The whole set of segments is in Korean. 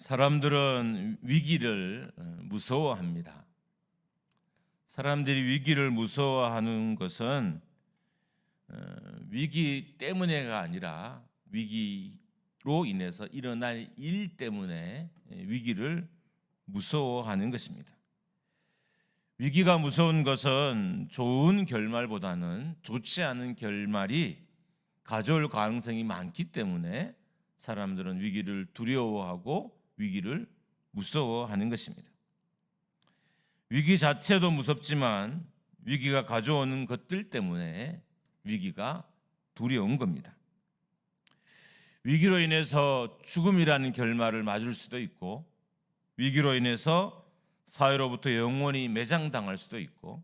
사람들은 위기를 무서워합니다. 사람들이 위기를 무서워하는 것은 위기 때문에가 아니라 위기로 인해서 일어날 일 때문에 위기를 무서워하는 것입니다. 위기가 무서운 것은 좋은 결말보다는 좋지 않은 결말이 가져올 가능성이 많기 때문에 사람들은 위기를 두려워하고 위기를 무서워하는 것입니다. 위기 자체도 무섭지만 위기가 가져오는 것들 때문에 위기가 두려운 겁니다. 위기로 인해서 죽음이라는 결말을 맞을 수도 있고, 위기로 인해서 사회로부터 영원히 매장당할 수도 있고,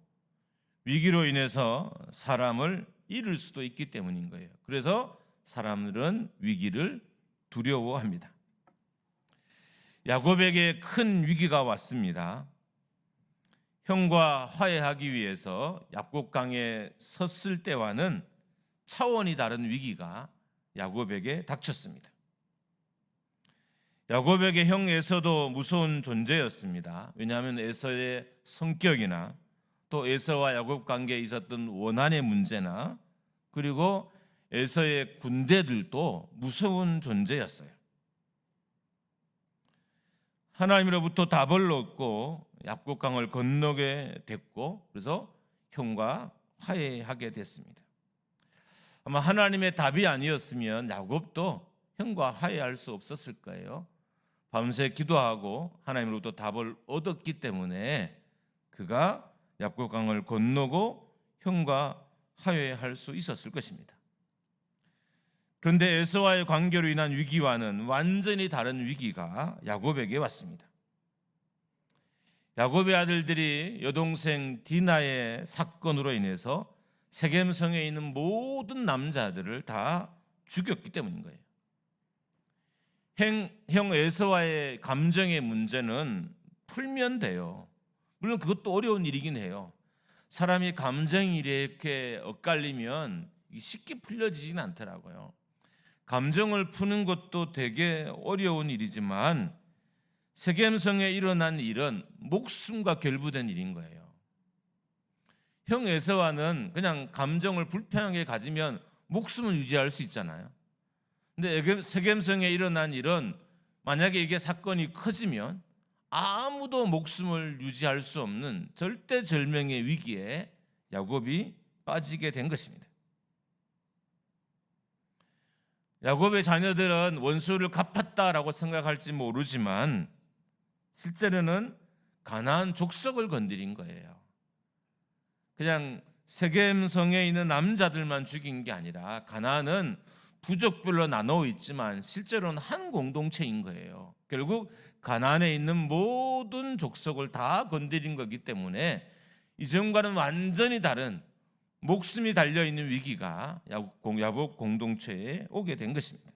위기로 인해서 사람을 잃을 수도 있기 때문인 거예요. 그래서 사람들은 위기를 두려워합니다. 야곱에게 큰 위기가 왔습니다. 형과 화해하기 위해서 야복강에 섰을 때와는 차원이 다른 위기가 야곱에게 닥쳤습니다. 야곱에게 형 에서도 무서운 존재였습니다. 왜냐하면 에서의 성격이나 또 에서와 야곱 관계에 있었던 원한의 문제나 그리고 에서의 군대들도 무서운 존재였어요. 하나님으로부터 답을 얻고 야복강을 건너게 됐고, 그래서 형과 화해하게 됐습니다. 아마 하나님의 답이 아니었으면 야곱도 형과 화해할 수 없었을 거예요. 밤새 기도하고 하나님으로부터 답을 얻었기 때문에 그가 야복강을 건너고 형과 화해할 수 있었을 것입니다. 그런데 에서와의 관계로 인한 위기와는 완전히 다른 위기가 야곱에게 왔습니다. 야곱의 아들들이 여동생 디나의 사건으로 인해서 세겜성에 있는 모든 남자들을 다 죽였기 때문인 거예요. 형 에서와의 감정의 문제는 풀면 돼요. 물론 그것도 어려운 일이긴 해요. 사람이 감정이 이렇게 엇갈리면 쉽게 풀려지진 않더라고요. 감정을 푸는 것도 되게 어려운 일이지만 세겜성에 일어난 일은 목숨과 결부된 일인 거예요. 형 에서와는 그냥 감정을 불편하게 가지면 목숨을 유지할 수 있잖아요. 근데 세겜성에 일어난 일은 만약에 이게 사건이 커지면 아무도 목숨을 유지할 수 없는 절대절명의 위기에 야곱이 빠지게 된 것입니다. 야곱의 자녀들은 원수를 갚았다라고 생각할지 모르지만 실제로는 가나안 족속을 건드린 거예요. 그냥 세겜성에 있는 남자들만 죽인 게 아니라 가나안은 부족별로 나눠 있지만 실제로는 한 공동체인 거예요. 결국 가나안에 있는 모든 족속을 다 건드린 거기 때문에 이전과는 완전히 다른 목숨이 달려있는 위기가 야곱 공동체에 오게 된 것입니다.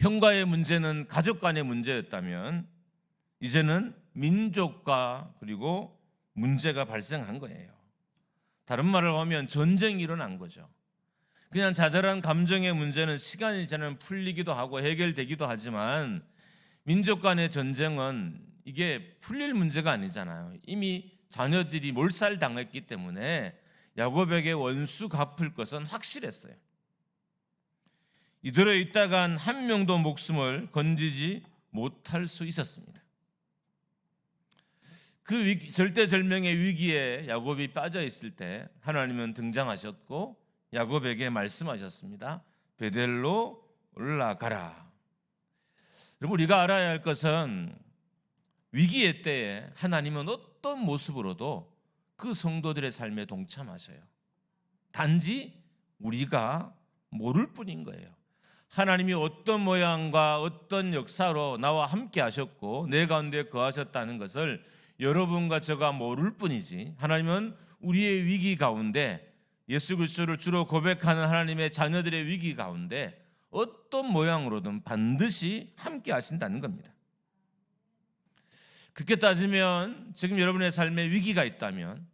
형과의 문제는 가족 간의 문제였다면 이제는 민족과 그리고 문제가 발생한 거예요. 다른 말을 하면 전쟁이 일어난 거죠. 그냥 자잘한 감정의 문제는 시간이 지나면 풀리기도 하고 해결되기도 하지만 민족 간의 전쟁은 이게 풀릴 문제가 아니잖아요. 이미 자녀들이 몰살당했기 때문에 야곱에게 원수 갚을 것은 확실했어요. 이대로 있다간 한 명도 목숨을 건지지 못할 수 있었습니다. 그 절대절명의 위기에 야곱이 빠져 있을 때 하나님은 등장하셨고 야곱에게 말씀하셨습니다. 베델로 올라가라. 여러분, 우리가 알아야 할 것은 위기의 때에 하나님은 어떤 모습으로도 그 성도들의 삶에 동참하셔요. 단지 우리가 모를 뿐인 거예요. 하나님이 어떤 모양과 어떤 역사로 나와 함께 하셨고 내 가운데 거하셨다는 것을 여러분과 제가 모를 뿐이지, 하나님은 우리의 위기 가운데, 예수 그리스도를 주로 고백하는 하나님의 자녀들의 위기 가운데 어떤 모양으로든 반드시 함께 하신다는 겁니다. 그렇게 따지면 지금 여러분의 삶에 위기가 있다면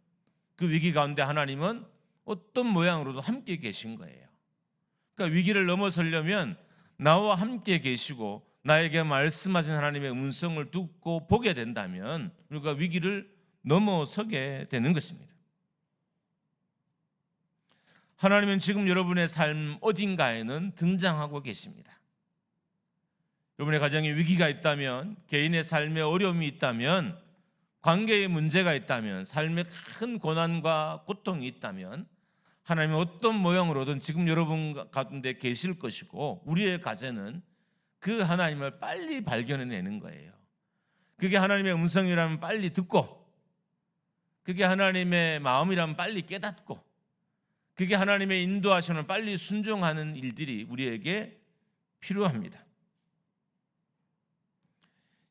그 위기 가운데 하나님은 어떤 모양으로도 함께 계신 거예요. 그러니까 위기를 넘어서려면 나와 함께 계시고 나에게 말씀하신 하나님의 음성을 듣고 보게 된다면 우리가 위기를 넘어서게 되는 것입니다. 하나님은 지금 여러분의 삶 어딘가에는 등장하고 계십니다. 여러분의 가정에 위기가 있다면, 개인의 삶에 어려움이 있다면, 관계에 문제가 있다면, 삶에 큰 고난과 고통이 있다면 하나님은 어떤 모양으로든 지금 여러분 가운데 계실 것이고, 우리의 과제는 그 하나님을 빨리 발견해내는 거예요. 그게 하나님의 음성이라면 빨리 듣고, 그게 하나님의 마음이라면 빨리 깨닫고, 그게 하나님의 인도하시면 빨리 순종하는 일들이 우리에게 필요합니다.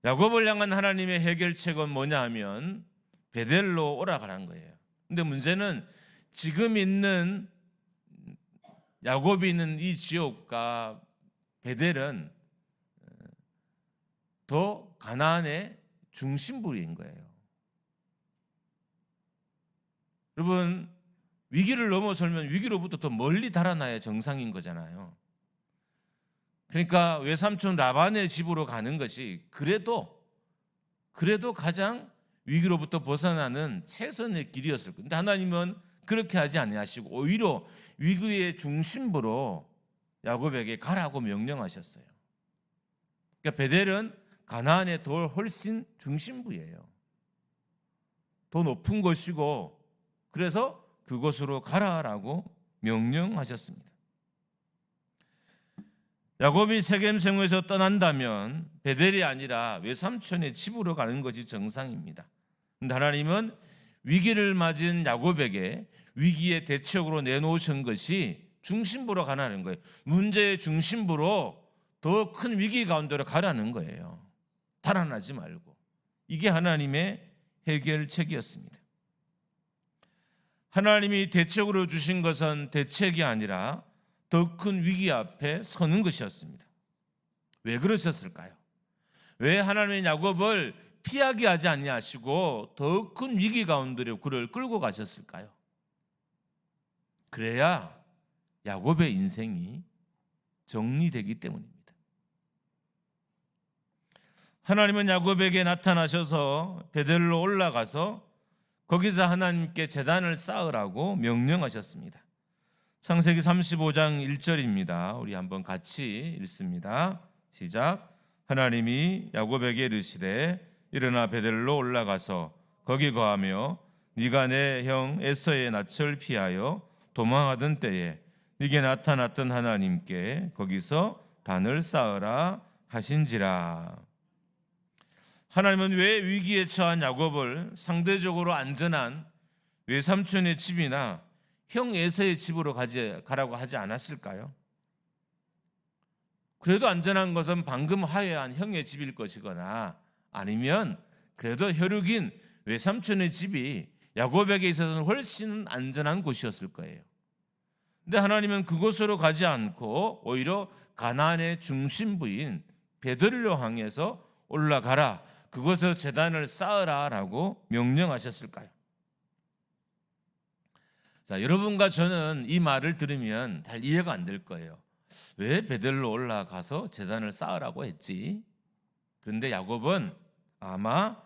야곱을 향한 하나님의 해결책은 뭐냐 하면 베델로 오라가라는 거예요. 근데 문제는 지금 있는 야곱이 있는 이 지역과 베델은 더 가나안의 중심부인 거예요. 여러분, 위기를 넘어설면 위기로부터 더 멀리 달아나야 정상인 거잖아요. 그러니까 외삼촌 라반의 집으로 가는 것이 그래도 가장 위기로부터 벗어나는 최선의 길이었을 거예요. 그런데 하나님은 그렇게 하지 아니하시고 오히려 위기의 중심부로 야곱에게 가라고 명령하셨어요. 그러니까 베델은 가나안의 더 훨씬 중심부예요. 더 높은 곳이고, 그래서 그곳으로 가라라고 명령하셨습니다. 야곱이 세겜 생에서 떠난다면 베델이 아니라 외삼촌의 집으로 가는 것이 정상입니다. 그런데 하나님은 위기를 맞은 야곱에게 위기의 대책으로 내놓으신 것이 중심부로 가라는 거예요. 문제의 중심부로 더 큰 위기 가운데로 가라는 거예요. 달아나지 말고. 이게 하나님의 해결책이었습니다. 하나님이 대책으로 주신 것은 대책이 아니라 더 큰 위기 앞에 서는 것이었습니다. 왜 그러셨을까요? 왜 하나님의 야곱을 피하게 하지 아니하시고 더 큰 위기 가운데로 그를 끌고 가셨을까요? 그래야 야곱의 인생이 정리되기 때문입니다. 하나님은 야곱에게 나타나셔서 베델로 올라가서 거기서 하나님께 제단을 쌓으라고 명령하셨습니다. 창세기 35장 1절입니다. 우리 한번 같이 읽습니다. 시작. 하나님이 야곱에게 이르시되 일어나 베델로 올라가서 거기 거하며 네가 내 형 에서의 낯을 피하여 도망하던 때에 네게 나타났던 하나님께 거기서 단을 쌓으라 하신지라. 하나님은 왜 위기에 처한 야곱을 상대적으로 안전한 외삼촌의 집이나 형 에서의 집으로 가라고 하지 않았을까요? 그래도 안전한 것은 방금 화해한 형의 집일 것이거나 아니면 그래도 혈육인 외삼촌의 집이 야곱에게 있어서는 훨씬 안전한 곳이었을 거예요. 근데 하나님은 그곳으로 가지 않고 오히려 가나안의 중심부인 베델로 향해서 올라가라, 그곳에서 제단을 쌓으라라고 명령하셨을까요? 자, 여러분과 저는 이 말을 들으면 잘 이해가 안 될 거예요. 왜 베델로 올라가서 제단을 쌓으라고 했지? 그런데 야곱은 아마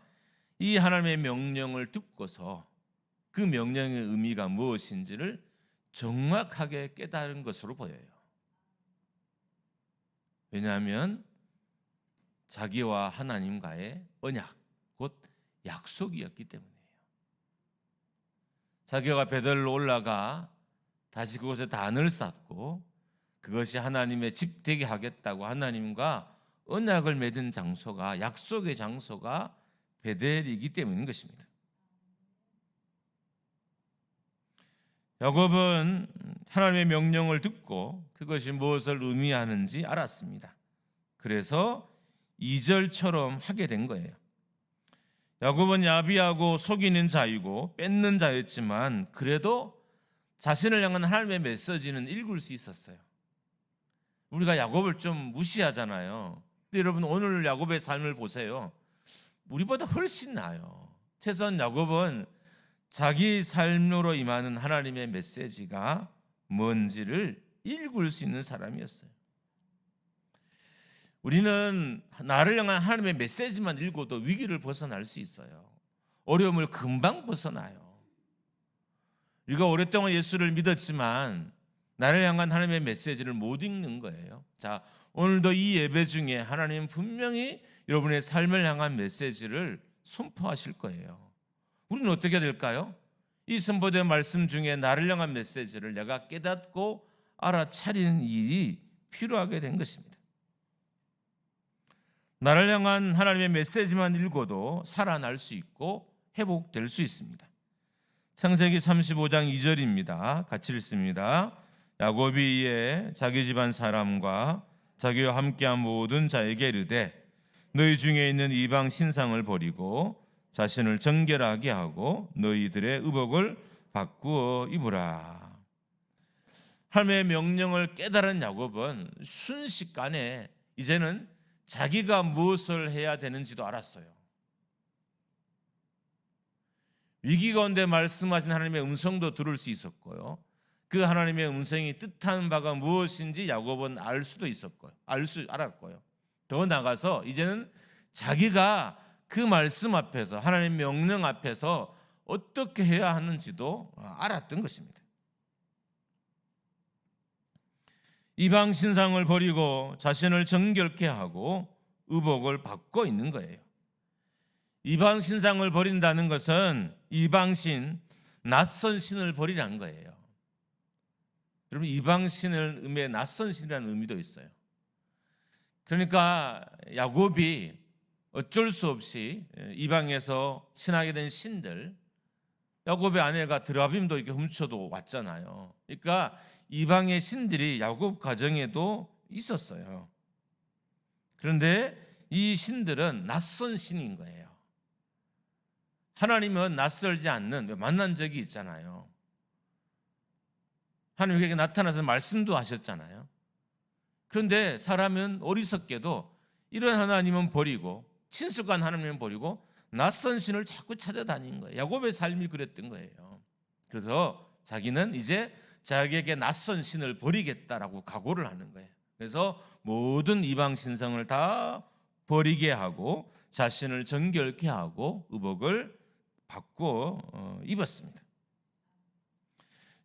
이 하나님의 명령을 듣고서 그 명령의 의미가 무엇인지를 정확하게 깨달은 것으로 보여요. 왜냐하면 자기와 하나님과의 언약, 곧 약속이었기 때문이에요. 자기가 베델로 올라가 다시 그곳에 단을 쌓고 그것이 하나님의 집 되게 하겠다고 하나님과 언약을 맺은 장소가, 약속의 장소가 베델이기 때문인 것입니다. 야곱은 하나님의 명령을 듣고 그것이 무엇을 의미하는지 알았습니다. 그래서 2절처럼 하게 된 거예요. 야곱은 야비하고 속이는 자이고 뺏는 자였지만 그래도 자신을 향한 하나님의 메시지는 읽을 수 있었어요. 우리가 야곱을 좀 무시하잖아요. 근데 여러분 오늘 야곱의 삶을 보세요. 우리보다 훨씬 나아요. 최소한 야곱은 자기 삶으로 임하는 하나님의 메시지가 뭔지를 읽을 수 있는 사람이었어요. 우리는 나를 향한 하나님의 메시지만 읽어도 위기를 벗어날 수 있어요. 어려움을 금방 벗어나요. 우리가 오랫동안 예수를 믿었지만 나를 향한 하나님의 메시지를 못 읽는 거예요. 자, 오늘도 이 예배 중에 하나님 분명히 여러분의 삶을 향한 메시지를 선포하실 거예요. 우리는 어떻게 해야 될까요? 이 선포된 말씀 중에 나를 향한 메시지를 내가 깨닫고 알아차리는 일이 필요하게 된 것입니다. 나를 향한 하나님의 메시지만 읽어도 살아날 수 있고 회복될 수 있습니다. 창세기 35장 2절입니다. 같이 읽습니다. 야곱이 이에 자기 집안 사람과 자기와 함께한 모든 자에게 이르되 너희 중에 있는 이방 신상을 버리고 자신을 정결하게 하고 너희들의 의복을 바꾸어 입으라. 하나님의 명령을 깨달은 야곱은 순식간에 이제는 자기가 무엇을 해야 되는지도 알았어요. 위기 가운데 말씀하신 하나님의 음성도 들을 수 있었고요. 그 하나님의 음성이 뜻하는 바가 무엇인지 야곱은 알 수도 있었고요. 알았고요. 더 나아가서 이제는 자기가 그 말씀 앞에서 하나님의 명령 앞에서 어떻게 해야 하는지도 알았던 것입니다. 이방 신상을 버리고 자신을 정결케 하고 의복을 바꿔 있는 거예요. 이방 신상을 버린다는 것은 이방신, 낯선 신을 버리라는 거예요. 여러분, 이방신을 의미해 낯선 신이라는 의미도 있어요. 그러니까 야곱이 어쩔 수 없이 이방에서 친하게 된 신들, 야곱의 아내가 드라빔도 이렇게 훔쳐도 왔잖아요. 그러니까 이방의 신들이 야곱 가정에도 있었어요. 그런데 이 신들은 낯선 신인 거예요. 하나님은 낯설지 않는, 만난 적이 있잖아요. 하나님에게 나타나서 말씀도 하셨잖아요. 그런데 사람은 어리석게도 이런 하나님은 버리고 친숙한 하나님은 버리고 낯선 신을 자꾸 찾아다닌 거예요. 야곱의 삶이 그랬던 거예요. 그래서 자기는 이제 자기에게 낯선 신을 버리겠다라고 각오를 하는 거예요. 그래서 모든 이방 신성을 다 버리게 하고 자신을 정결케 하고 의복을 바꾸어 입었습니다.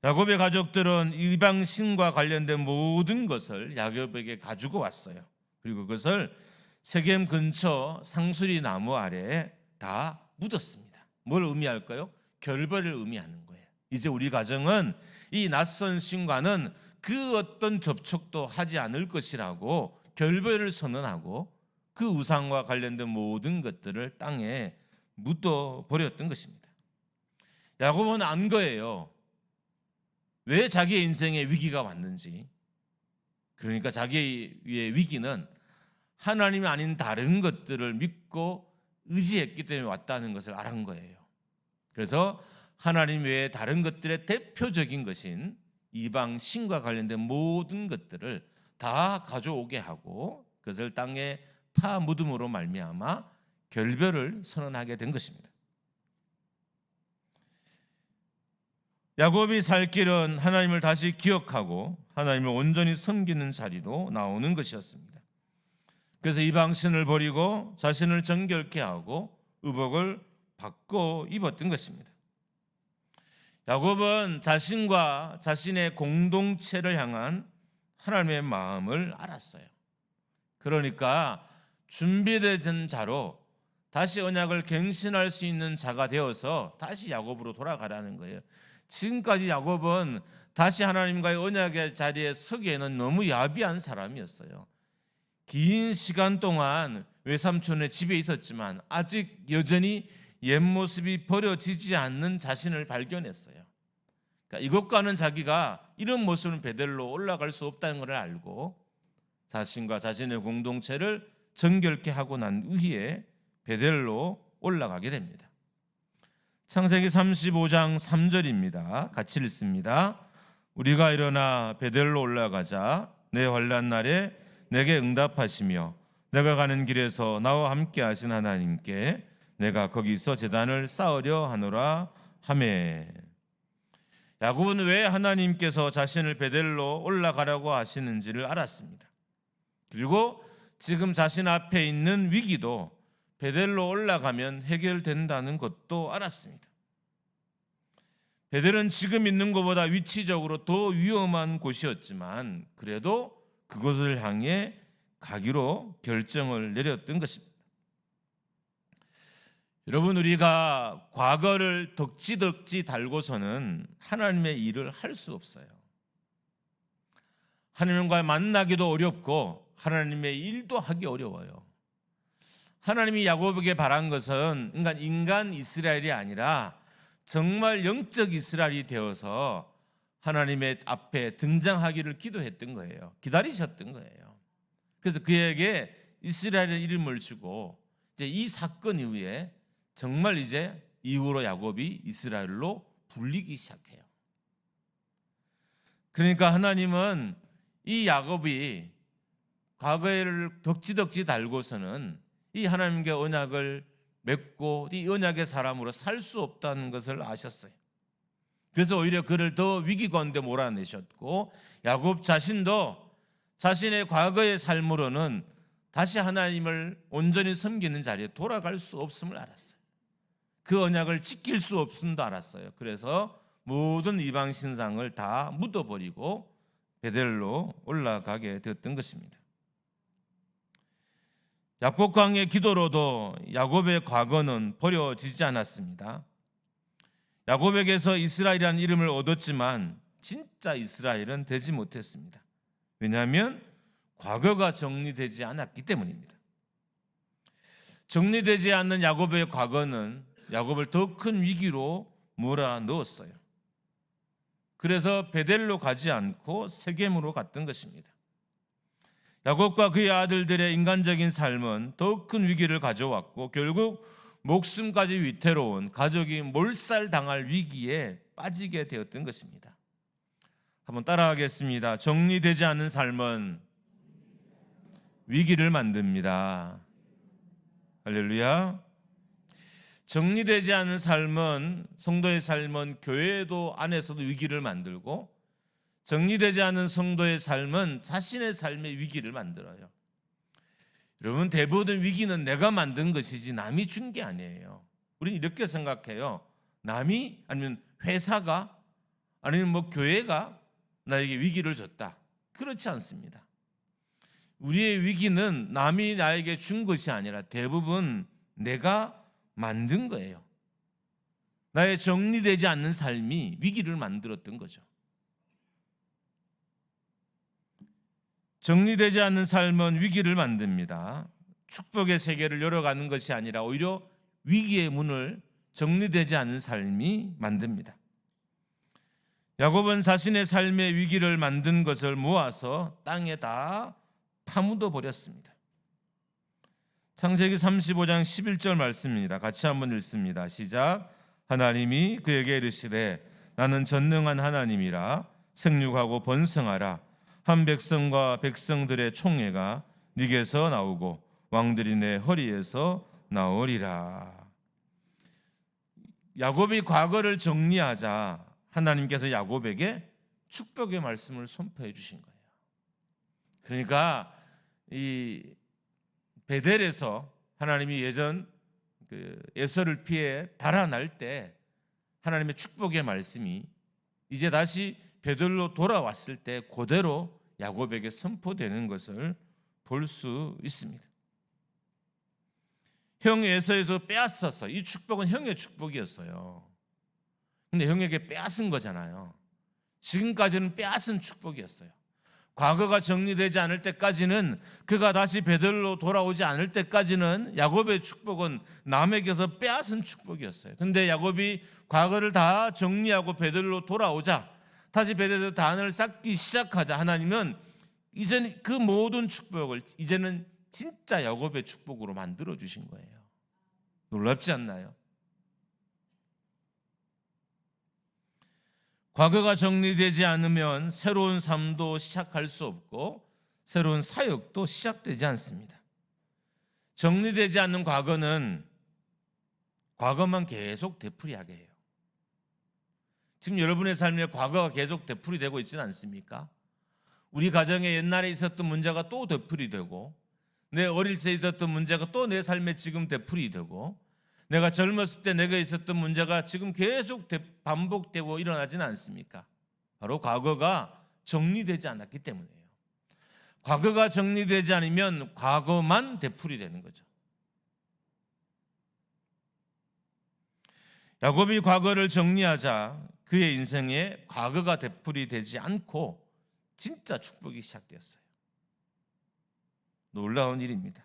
야곱의 가족들은 이방 신과 관련된 모든 것을 야곱에게 가지고 왔어요. 그리고 그것을 세겜 근처 상수리 나무 아래에 다 묻었습니다. 뭘 의미할까요? 결별을 의미하는 거예요. 이제 우리 가정은 이 낯선 신과는 그 어떤 접촉도 하지 않을 것이라고 결별을 선언하고 그 우상과 관련된 모든 것들을 땅에 묻어 버렸던 것입니다. 야곱은 안 거예요. 왜 자기의 인생에 위기가 왔는지. 그러니까 자기의 위기는 하나님이 아닌 다른 것들을 믿고 의지했기 때문에 왔다는 것을 알은 거예요. 그래서 하나님 외에 다른 것들의 대표적인 것인 이방 신과 관련된 모든 것들을 다 가져오게 하고 그것을 땅에 파묻음으로 말미암아 결별을 선언하게 된 것입니다. 야곱이 살 길은 하나님을 다시 기억하고 하나님을 온전히 섬기는 자리로 나오는 것이었습니다. 그래서 이방신을 버리고 자신을 정결케 하고 의복을 바꿔 입었던 것입니다. 야곱은 자신과 자신의 공동체를 향한 하나님의 마음을 알았어요. 그러니까 준비된 자로 다시 언약을 갱신할 수 있는 자가 되어서 다시 야곱으로 돌아가라는 거예요. 지금까지 야곱은 다시 하나님과의 언약의 자리에 서기에는 너무 야비한 사람이었어요. 긴 시간 동안 외삼촌의 집에 있었지만 아직 여전히 옛 모습이 버려지지 않는 자신을 발견했어요. 그러니까 이것과는 자기가 이런 모습은 베델로 올라갈 수 없다는 것을 알고 자신과 자신의 공동체를 정결케 하고 난 후에 베델로 올라가게 됩니다. 창세기 35장 3절입니다. 같이 읽습니다. 우리가 일어나 베델로 올라가자 내 환난 날에 내게 응답하시며 내가 가는 길에서 나와 함께 하신 하나님께 내가 거기서 제단을 쌓으려 하노라 하매. 야곱은 왜 하나님께서 자신을 베델로 올라가라고 하시는지를 알았습니다. 그리고 지금 자신 앞에 있는 위기도 베델로 올라가면 해결된다는 것도 알았습니다. 베델은 지금 있는 것보다 위치적으로 더 위험한 곳이었지만 그래도 그곳을 향해 가기로 결정을 내렸던 것입니다. 여러분, 우리가 과거를 덕지덕지 달고서는 하나님의 일을 할 수 없어요. 하나님과 만나기도 어렵고 하나님의 일도 하기 어려워요. 하나님이 야곱에게 바란 것은 인간 이스라엘이 아니라 정말 영적 이스라엘이 되어서 하나님의 앞에 등장하기를 기도했던 거예요. 기다리셨던 거예요. 그래서 그에게 이스라엘의 이름을 주고 이제 이 사건 이후에 정말 이제 이후로 야곱이 이스라엘로 불리기 시작해요. 그러니까 하나님은 이 야곱이 과거를 덕지덕지 달고서는 이 하나님께 언약을 맺고 이 언약의 사람으로 살 수 없다는 것을 아셨어요. 그래서 오히려 그를 더 위기 가운데 몰아내셨고 야곱 자신도 자신의 과거의 삶으로는 다시 하나님을 온전히 섬기는 자리에 돌아갈 수 없음을 알았어요. 그 언약을 지킬 수 없음도 알았어요. 그래서 모든 이방 신상을 다 묻어버리고 베델로 올라가게 되었던 것입니다. 약복강의 기도로도 야곱의 과거는 버려지지 않았습니다. 야곱에게서 이스라엘이라는 이름을 얻었지만 진짜 이스라엘은 되지 못했습니다. 왜냐하면 과거가 정리되지 않았기 때문입니다. 정리되지 않는 야곱의 과거는 야곱을 더 큰 위기로 몰아넣었어요. 그래서 베델로 가지 않고 세겜으로 갔던 것입니다. 야곱과 그의 아들들의 인간적인 삶은 더 큰 위기를 가져왔고 결국 목숨까지 위태로운 가족이 몰살당할 위기에 빠지게 되었던 것입니다. 한번 따라하겠습니다. 정리되지 않은 삶은 위기를 만듭니다. 할렐루야. 정리되지 않은 삶은 성도의 삶은 교회도 안에서도 위기를 만들고 정리되지 않은 성도의 삶은 자신의 삶의 위기를 만들어요. 여러분, 대부분 위기는 내가 만든 것이지 남이 준 게 아니에요. 우리는 이렇게 생각해요. 남이 아니면 회사가 아니면 교회가 나에게 위기를 줬다. 그렇지 않습니다. 우리의 위기는 남이 나에게 준 것이 아니라 대부분 내가 만든 거예요. 나의 정리되지 않는 삶이 위기를 만들었던 거죠. 정리되지 않는 삶은 위기를 만듭니다. 축복의 세계를 열어가는 것이 아니라 오히려 위기의 문을 정리되지 않은 삶이 만듭니다. 야곱은 자신의 삶의 위기를 만든 것을 모아서 땅에다 파묻어 버렸습니다. 창세기 35장 11절 말씀입니다. 같이 한번 읽습니다. 시작. 하나님이 그에게 이르시되 나는 전능한 하나님이라 생육하고 번성하라. 한 백성과 백성들의 총회가 네게서 나오고 왕들이 내 허리에서 나오리라. 야곱이 과거를 정리하자 하나님께서 야곱에게 축복의 말씀을 선포해 주신 거예요. 그러니까 이 베델에서 하나님이 예전 에서를 피해 달아날 때 하나님의 축복의 말씀이 이제 다시 베델로 돌아왔을 때 그대로 야곱에게 선포되는 것을 볼 수 있습니다. 형 에서에서 빼앗았어. 이 축복은 형의 축복이었어요. 근데 형에게 빼앗은 거잖아요. 지금까지는 빼앗은 축복이었어요. 과거가 정리되지 않을 때까지는, 그가 다시 베델로 돌아오지 않을 때까지는 야곱의 축복은 남에게서 빼앗은 축복이었어요. 근데 야곱이 과거를 다 정리하고 베델로 돌아오자, 다시 베델로 단을 쌓기 시작하자 하나님은 이제는 그 모든 축복을 이제는 진짜 야곱의 축복으로 만들어 주신 거예요. 놀랍지 않나요? 과거가 정리되지 않으면 새로운 삶도 시작할 수 없고 새로운 사역도 시작되지 않습니다. 정리되지 않는 과거는 과거만 계속 되풀이하게 해요. 지금 여러분의 삶에 과거가 계속 되풀이되고 있지는 않습니까? 우리 가정에 옛날에 있었던 문제가 또 되풀이되고 내 어릴 때 있었던 문제가 또 내 삶에 지금 되풀이되고, 내가 젊었을 때 내가 있었던 문제가 지금 계속 반복되고 일어나지는 않습니까? 바로 과거가 정리되지 않았기 때문이에요. 과거가 정리되지 않으면 과거만 되풀이되는 거죠. 야곱이 과거를 정리하자 그의 인생에 과거가 되풀이되지 않고 진짜 축복이 시작되었어요. 놀라운 일입니다.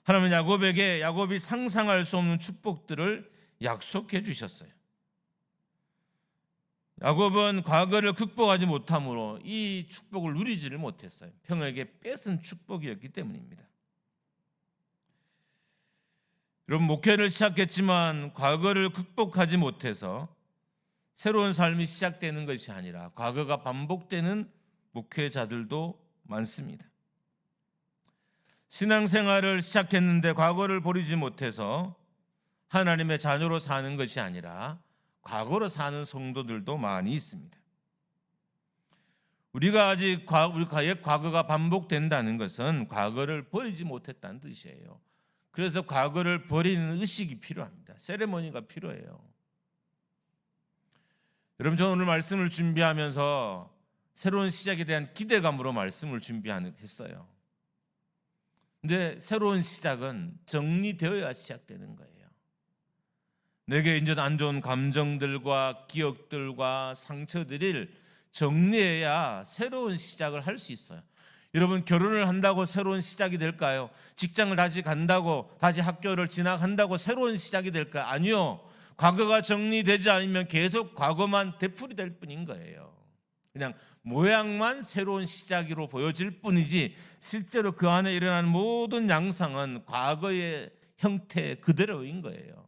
하나님은 야곱에게 야곱이 상상할 수 없는 축복들을 약속해 주셨어요. 야곱은 과거를 극복하지 못함으로 이 축복을 누리지를 못했어요. 평에게 뺏은 축복이었기 때문입니다. 여러분, 목회를 시작했지만 과거를 극복하지 못해서 새로운 삶이 시작되는 것이 아니라 과거가 반복되는 목회자들도 많습니다. 신앙생활을 시작했는데 과거를 버리지 못해서 하나님의 자녀로 사는 것이 아니라 과거로 사는 성도들도 많이 있습니다. 우리가 아직 우리의 과거가 반복된다는 것은 과거를 버리지 못했다는 뜻이에요. 그래서 과거를 버리는 의식이 필요합니다. 세레머니가 필요해요. 여러분, 저는 오늘 말씀을 준비하면서 새로운 시작에 대한 기대감으로 말씀을 준비했어요. 근데 새로운 시작은 정리되어야 시작되는 거예요. 내게 이제 안 좋은 감정들과 기억들과 상처들을 정리해야 새로운 시작을 할 수 있어요. 여러분, 결혼을 한다고 새로운 시작이 될까요? 직장을 다시 간다고, 다시 학교를 진학한다고 새로운 시작이 될까요? 아니요. 과거가 정리되지 않으면 계속 과거만 되풀이될 뿐인 거예요. 그냥 모양만 새로운 시작으로 보여질 뿐이지 실제로 그 안에 일어나는 모든 양상은 과거의 형태 그대로인 거예요.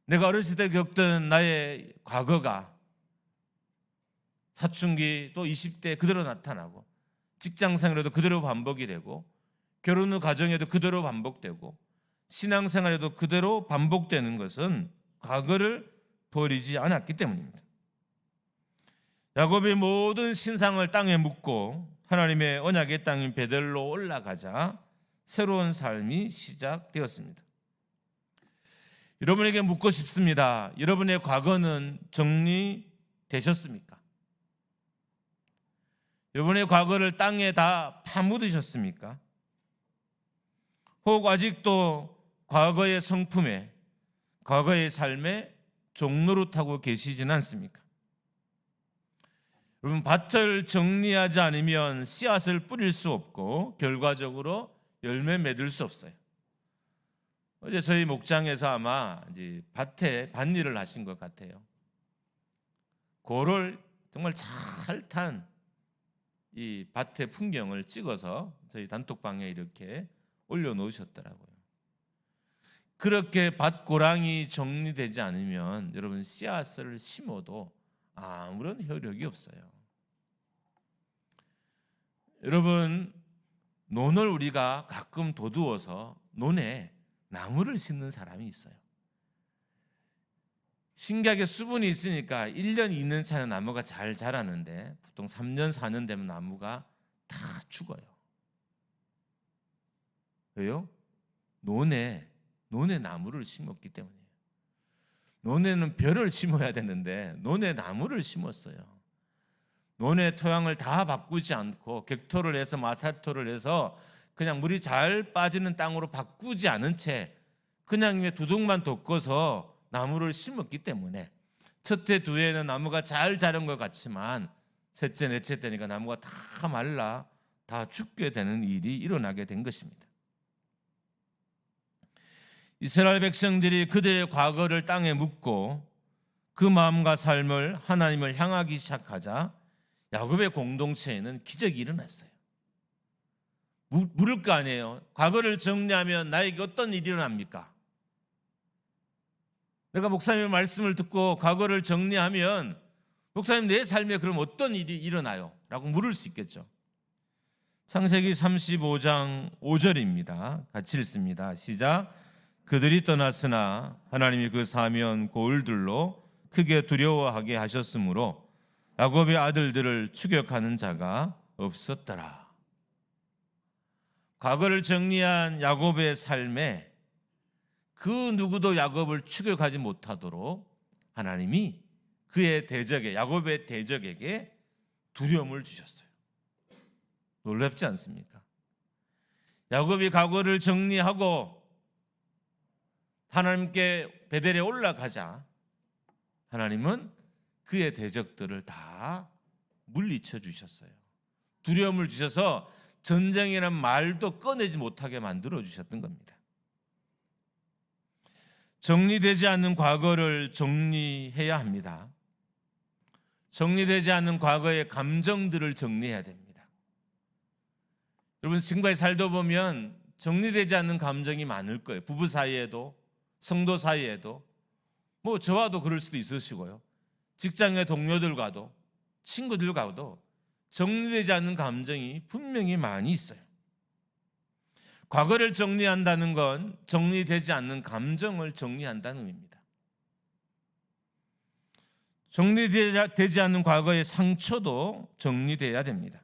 내가 어렸을 때 겪던 나의 과거가 사춘기 또 20대 그대로 나타나고, 직장생활에도 그대로 반복이 되고, 결혼 후 가정에도 그대로 반복되고, 신앙생활에도 그대로 반복되는 것은 과거를 버리지 않았기 때문입니다. 야곱이 모든 신상을 땅에 묻고 하나님의 언약의 땅인 베델로 올라가자 새로운 삶이 시작되었습니다. 여러분에게 묻고 싶습니다. 여러분의 과거는 정리되셨습니까? 여러분의 과거를 땅에 다 파묻으셨습니까? 혹 아직도 과거의 성품에, 과거의 삶에 종노릇하고 계시지는 않습니까? 여러분, 밭을 정리하지 않으면 씨앗을 뿌릴 수 없고 결과적으로 열매 맺을 수 없어요. 어제 저희 목장에서 아마 이제 밭에 밭일을 하신 것 같아요. 고를 정말 잘 탄 이 밭의 풍경을 찍어서 저희 단톡방에 이렇게 올려놓으셨더라고요. 그렇게 밭고랑이 정리되지 않으면 여러분, 씨앗을 심어도 아무런 효력이 없어요. 여러분, 논을 우리가 가끔 도두어서 논에 나무를 심는 사람이 있어요. 신기하게 수분이 있으니까 1년, 2년 차는 나무가 잘 자라는데 보통 3년, 4년 되면 나무가 다 죽어요. 왜요? 논에 나무를 심었기 때문이에요. 논에는 벼를 심어야 되는데 논에 나무를 심었어요. 논의 토양을 다 바꾸지 않고 객토를 해서 마사토를 해서 그냥 물이 잘 빠지는 땅으로 바꾸지 않은 채 그냥 두둑만 덮어서 나무를 심었기 때문에 첫해, 두해에는 나무가 잘 자란 것 같지만 셋째, 넷째 되니까 나무가 다 말라 다 죽게 되는 일이 일어나게 된 것입니다. 이스라엘 백성들이 그들의 과거를 땅에 묻고 그 마음과 삶을 하나님을 향하기 시작하자 야곱의 공동체에는 기적이 일어났어요. 물을 거 아니에요. 과거를 정리하면 나에게 어떤 일이 일어납니까? 내가 목사님의 말씀을 듣고 과거를 정리하면 목사님, 내 삶에 그럼 어떤 일이 일어나요? 라고 물을 수 있겠죠. 창세기 35장 5절입니다. 같이 읽습니다. 시작. 그들이 떠났으나 하나님이 그 사면 고을들로 크게 두려워하게 하셨으므로 야곱의 아들들을 추격하는 자가 없었더라. 과거를 정리한 야곱의 삶에 그 누구도 야곱을 추격하지 못하도록 하나님이 그의 대적에, 야곱의 대적에게 두려움을 주셨어요. 놀랍지 않습니까? 야곱이 과거를 정리하고 하나님께 베델에 올라가자 하나님은 그의 대적들을 다 물리쳐 주셨어요. 두려움을 주셔서 전쟁이라는 말도 꺼내지 못하게 만들어 주셨던 겁니다. 정리되지 않는 과거를 정리해야 합니다. 정리되지 않는 과거의 감정들을 정리해야 됩니다. 여러분, 지금까지 살다 보면 정리되지 않는 감정이 많을 거예요. 부부 사이에도, 성도 사이에도, 뭐 저와도 그럴 수도 있으시고요. 직장의 동료들과도, 친구들과도 정리되지 않는 감정이 분명히 많이 있어요. 과거를 정리한다는 건 정리되지 않는 감정을 정리한다는 의미입니다. 정리되지 않는 과거의 상처도 정리돼야 됩니다.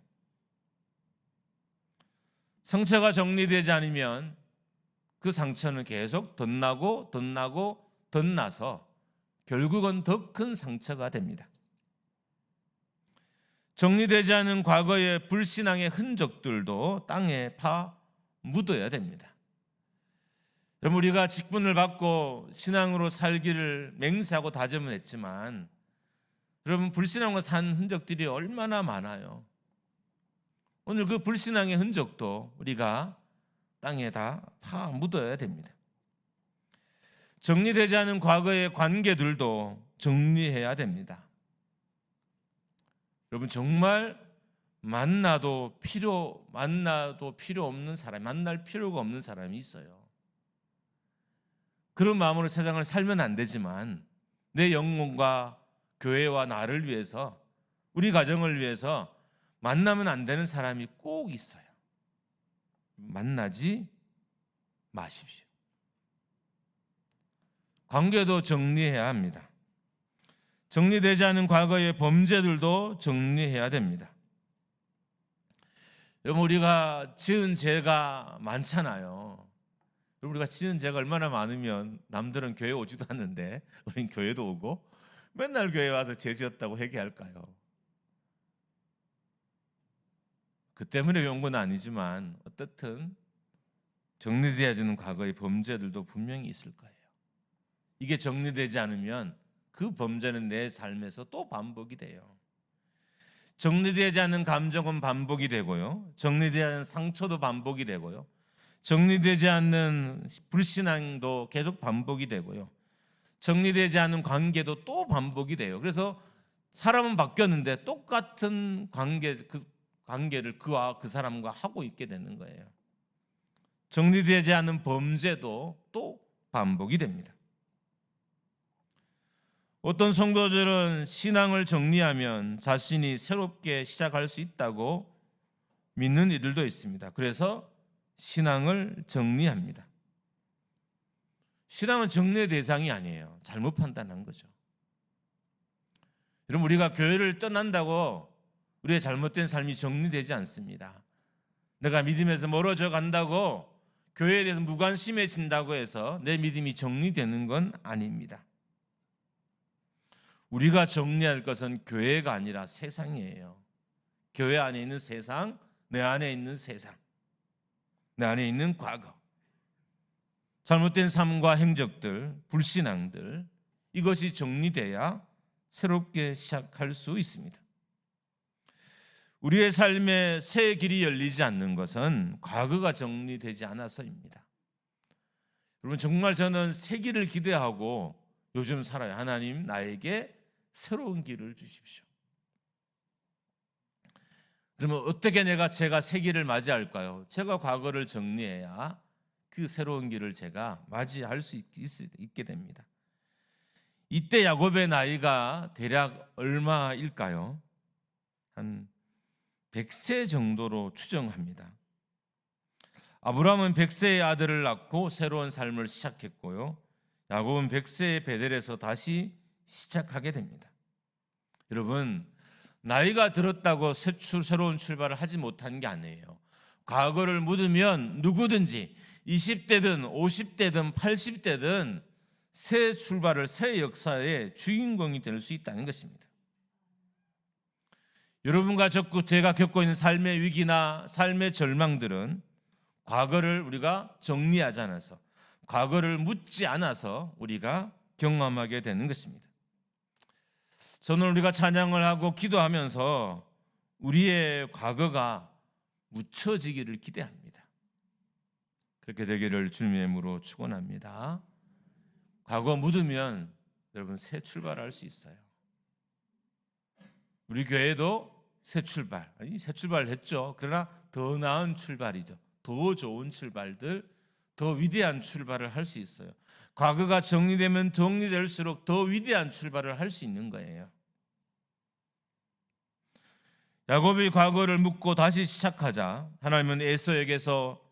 상처가 정리되지 않으면 그 상처는 계속 덧나고 덧나서 결국은 더 큰 상처가 됩니다. 정리되지 않은 과거의 불신앙의 흔적들도 땅에 묻어야 됩니다. 여러분, 우리가 직분을 받고 신앙으로 살기를 맹세하고 다짐은 했지만 여러분, 불신앙으로 산 흔적들이 얼마나 많아요. 오늘 그 불신앙의 흔적도 우리가 땅에 다 묻어야 됩니다. 정리되지 않은 과거의 관계들도 정리해야 됩니다. 여러분, 정말 만나도 필요 없는 사람, 만날 필요가 없는 사람이 있어요. 그런 마음으로 세상을 살면 안 되지만 내 영혼과 교회와 나를 위해서, 우리 가정을 위해서 만나면 안 되는 사람이 꼭 있어요. 만나지 마십시오. 관계도 정리해야 합니다. 정리되지 않은 과거의 범죄들도 정리해야 됩니다. 여러분, 우리가 지은 죄가 많잖아요. 우리가 지은 죄가 얼마나 많으면 남들은 교회 오지도 않는데 우린 교회도 오고 맨날 교회 와서 죄 지었다고 회개할까요? 그 때문에 온 건 아니지만 어떻든 정리되어야 되는 과거의 범죄들도 분명히 있을 거예요. 이게 정리되지 않으면 그 범죄는 내 삶에서 또 반복이 돼요. 정리되지 않은 감정은 반복이 되고요. 정리되지 않은 상처도 반복이 되고요. 정리되지 않는 불신앙도 계속 반복이 되고요. 정리되지 않은 관계도 또 반복이 돼요. 그래서 사람은 바뀌었는데 똑같은 관계를 그와 그 사람과 하고 있게 되는 거예요. 정리되지 않은 범죄도 또 반복이 됩니다. 어떤 성도들은 신앙을 정리하면 자신이 새롭게 시작할 수 있다고 믿는 이들도 있습니다. 그래서 신앙을 정리합니다. 신앙은 정리의 대상이 아니에요. 잘못 판단한 거죠. 여러분, 우리가 교회를 떠난다고 우리의 잘못된 삶이 정리되지 않습니다. 내가 믿음에서 멀어져 간다고 교회에 대해서 무관심해진다고 해서 내 믿음이 정리되는 건 아닙니다. 우리가 정리할 것은 교회가 아니라 세상이에요. 교회 안에 있는 세상, 내 안에 있는 세상, 내 안에 있는 과거, 잘못된 삶과 행적들, 불신앙들, 이것이 정리돼야 새롭게 시작할 수 있습니다. 우리의 삶에 새 길이 열리지 않는 것은 과거가 정리되지 않아서입니다. 여러분, 정말 저는 새 길을 기대하고 요즘 살아요. 하나님, 나에게 새로운 길을 주십시오. 그러면 어떻게 제가 새 길을 맞이할까요? 제가 과거를 정리해야 그 새로운 길을 제가 맞이할 수 있게 됩니다. 이때 야곱의 나이가 대략 얼마일까요? 한 100세 정도로 추정합니다. 아브라함은 100세의 아들을 낳고 새로운 삶을 시작했고요. 야곱은 100세의 베델에서 다시 시작하게 됩니다. 여러분, 나이가 들었다고 새로운 출발을 하지 못한 게 아니에요. 과거를 묻으면 누구든지 20대든 50대든 80대든 새 출발을, 새 역사의 주인공이 될 수 있다는 것입니다. 여러분과 제가 겪고 있는 삶의 위기나 삶의 절망들은 과거를 우리가 정리하지 않아서, 과거를 묻지 않아서 우리가 경험하게 되는 것입니다. 저는 우리가 찬양을 하고 기도하면서 우리의 과거가 묻혀지기를 기대합니다. 그렇게 되기를 주님의 이름으로 축원합니다. 과거 묻으면 여러분 새 출발할 수 있어요. 우리 교회도 새 출발을 했죠. 그러나 더 나은 출발이죠. 더 좋은 출발들, 더 위대한 출발을 할 수 있어요. 과거가 정리되면 정리될수록 더 위대한 출발을 할 수 있는 거예요. 야곱이 과거를 묻고 다시 시작하자 하나님은 에서에게서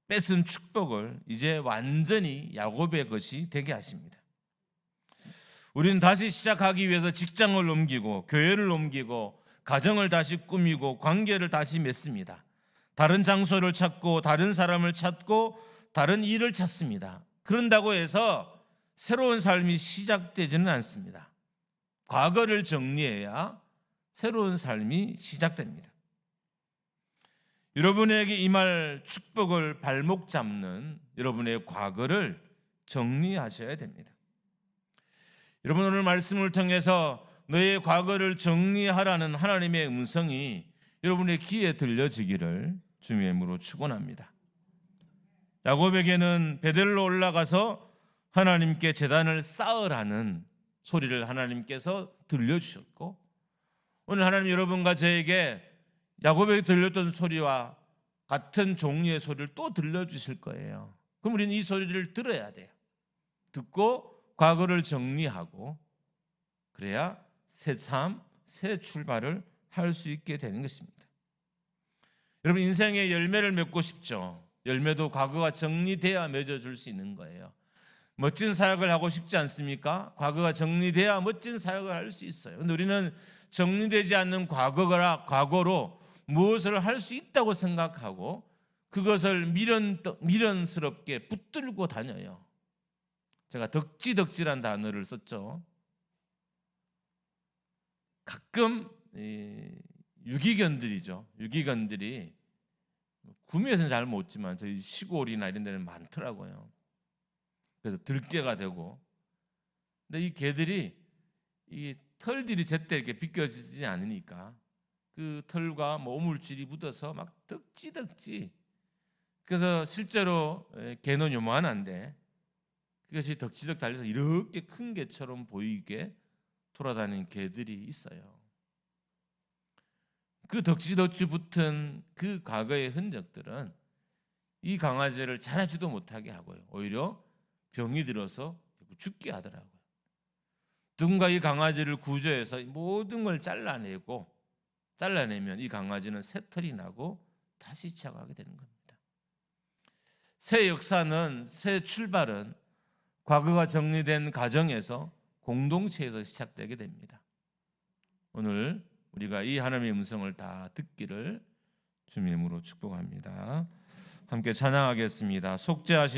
뺏은 축복을 이제 완전히 야곱의 것이 되게 하십니다. 우리는 다시 시작하기 위해서 직장을 옮기고 교회를 옮기고 가정을 다시 꾸미고 관계를 다시 맺습니다. 다른 장소를 찾고 다른 사람을 찾고 다른 일을 찾습니다. 그런다고 해서 새로운 삶이 시작되지는 않습니다. 과거를 정리해야 새로운 삶이 시작됩니다. 여러분에게 임할 축복을 발목 잡는 여러분의 과거를 정리하셔야 됩니다. 여러분, 오늘 말씀을 통해서 너의 과거를 정리하라는 하나님의 음성이 여러분의 귀에 들려지기를 주님의 이름으로 축원합니다. 야곱에게는 베델로 올라가서 하나님께 제단을 쌓으라는 소리를 하나님께서 들려주셨고, 오늘 하나님 여러분과 저에게 야곱에게 들렸던 소리와 같은 종류의 소리를 또 들려주실 거예요. 그럼 우리는 이 소리를 들어야 돼요. 듣고 과거를 정리하고 그래야 새 삶, 새 출발을 할 수 있게 되는 것입니다. 여러분, 인생의 열매를 맺고 싶죠. 열매도 과거가 정리돼야 맺어줄 수 있는 거예요. 멋진 사역을 하고 싶지 않습니까? 과거가 정리돼야 멋진 사역을 할 수 있어요. 그런데 우리는 정리되지 않는 과거로 무엇을 할 수 있다고 생각하고 그것을 미련스럽게 붙들고 다녀요. 제가 덕지덕지란 단어를 썼죠. 가끔 유기견들이죠. 유기견들이 구미에서는 잘 못 지만 저희 시골이나 이런 데는 많더라고요. 그래서 들깨가 되고, 근데 이 개들이 이 털들이 제때 이렇게 비껴지지 않으니까 그 털과 뭐 오물질이 묻어서 막 덕지덕지. 그래서 실제로 개는 요만한데 그것이 덕지덕 달려서 이렇게 큰 개처럼 보이게 돌아다니는 개들이 있어요. 그 덕지덕지 붙은 그 과거의 흔적들은 이 강아지를 자라지도 못하게 하고요. 오히려 병이 들어서 죽게 하더라고요. 누군가 이 강아지를 구조해서 모든 걸 잘라내면 이 강아지는 새 털이 나고 다시 시작하게 되는 겁니다. 새 역사는, 새 출발은 과거가 정리된 가정에서, 공동체에서 시작되게 됩니다. 오늘 우리가 이 하나님의 음성을 다 듣기를 주님의 이름으로 축복합니다. 함께 찬양하겠습니다. 속죄하신